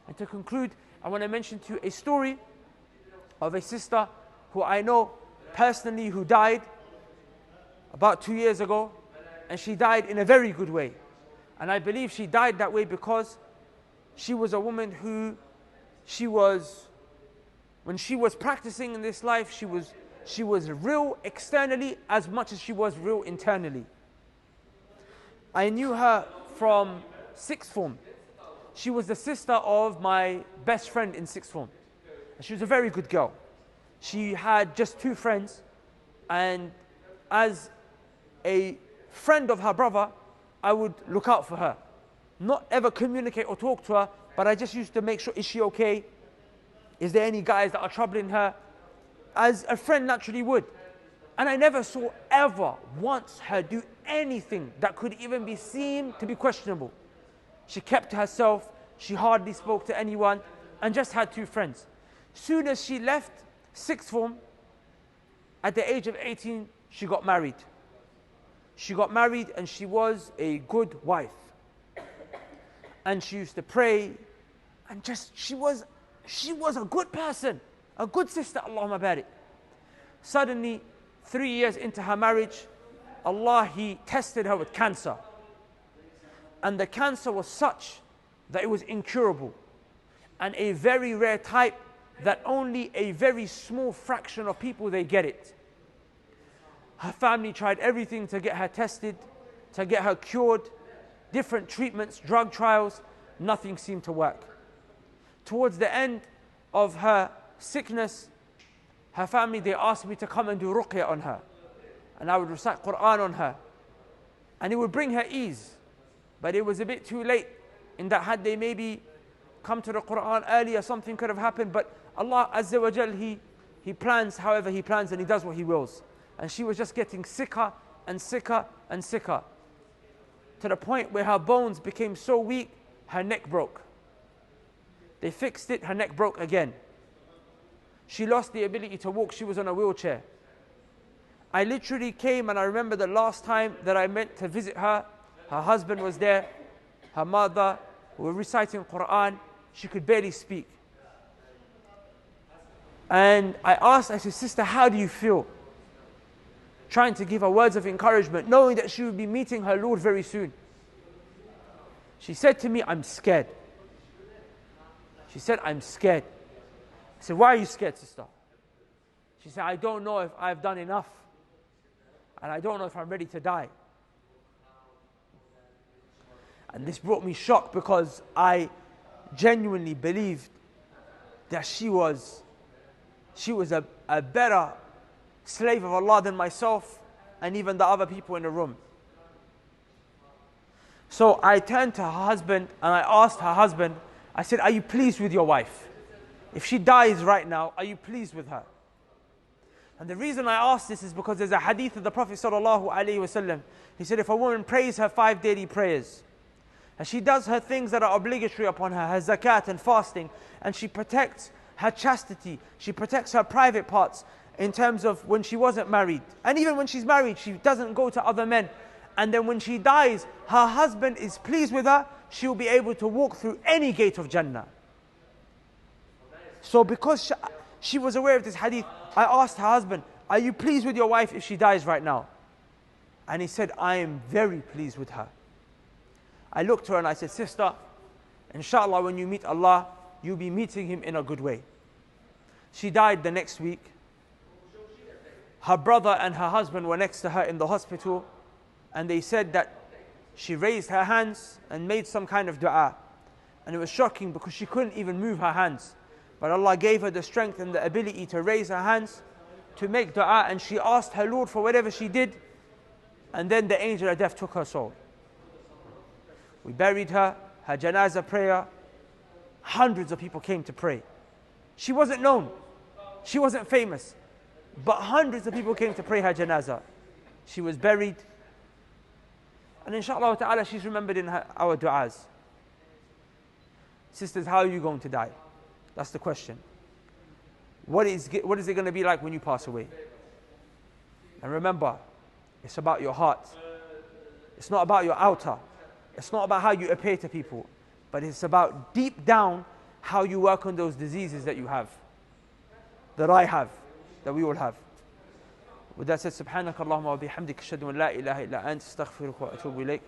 And to conclude, I want to mention to you a story of a sister who I know personally, who died about 2 years ago, and she died in a very good way. And I believe she died that way because she was a woman who, when she was practicing in this life, she was real externally as much as she was real internally. I knew her from sixth form. She was the sister of my best friend in sixth form. And she was a very good girl. She had just 2 friends, and as a friend of her brother, I would look out for her. Not ever communicate or talk to her, but I just used to make sure, is she okay? Is there any guys that are troubling her? As a friend naturally would. And I never saw ever once her do anything that could even be seen to be questionable. She kept to herself, she hardly spoke to anyone, and just had 2 friends. Soon as she left sixth form, at the age of 18, she got married. She got married and she was a good wife. And she used to pray, and she was a good person, a good sister, Allahumma barik. Suddenly, 3 years into her marriage, Allah, He tested her with cancer. And the cancer was such that it was incurable, and a very rare type that only a very small fraction of people, they get it. Her family tried everything to get her tested, to get her cured, different treatments, drug trials, nothing seemed to work. Towards the end of her sickness, her family, they asked me to come and do ruqya on her. And I would recite Quran on her. And it would bring her ease. But it was a bit too late, in that had they maybe come to the Quran earlier, something could have happened. But Allah Azza wa Jal, He plans however He plans, and He does what He wills. And she was just getting sicker and sicker and sicker, to the point where her bones became so weak, her neck broke. They fixed it, her neck broke again. She lost the ability to walk, she was on a wheelchair. I literally came, and I remember the last time that I went to visit her, her husband was there, her mother, who were reciting Quran, she could barely speak. And I said, sister, how do you feel? Trying to give her words of encouragement, knowing that she would be meeting her Lord very soon. She said to me, I'm scared. She said, I'm scared. I said, why are you scared, sister? She said, I don't know if I've done enough, and I don't know if I'm ready to die. And this brought me shock, because I genuinely believed that she was a better slave of Allah than myself and even the other people in the room. So I turned to her husband and I asked her husband, I said, are you pleased with your wife? If she dies right now, are you pleased with her? And the reason I asked this is because there's a hadith of the Prophet ﷺ. He said, if a woman prays her 5 daily prayers, and she does her things that are obligatory upon her, her zakat and fasting, and she protects her chastity, she protects her private parts in terms of when she wasn't married, and even when she's married, she doesn't go to other men, and then when she dies, her husband is pleased with her, she will be able to walk through any gate of Jannah. So because she was aware of this hadith, I asked her husband, are you pleased with your wife if she dies right now? And he said, I am very pleased with her. I looked to her and I said, sister, inshallah, when you meet Allah, you'll be meeting Him in a good way. She died the next week. Her brother and her husband were next to her in the hospital, and they said that she raised her hands and made some kind of dua. And it was shocking because she couldn't even move her hands. But Allah gave her the strength and the ability to raise her hands, to make dua, and she asked her Lord for whatever she did, and then the angel of death took her soul. We buried her janazah prayer, hundreds of people came to pray. She wasn't known, she wasn't famous, but hundreds of people came to pray her janazah. She was buried, and inshallah ta'ala she's remembered in our du'as. Sisters, how are you going to die? That's the question. What is it going to be like when you pass away? And remember, it's about your heart. It's not about your outer. It's not about how you appear to people. But it's about deep down how you work on those diseases that you have, that I have, that we all have. With that said, subhanaka Allahumma wa bihamdika ashhadu an la ilaha illa anta astaghfiruka wa atubu ilayk.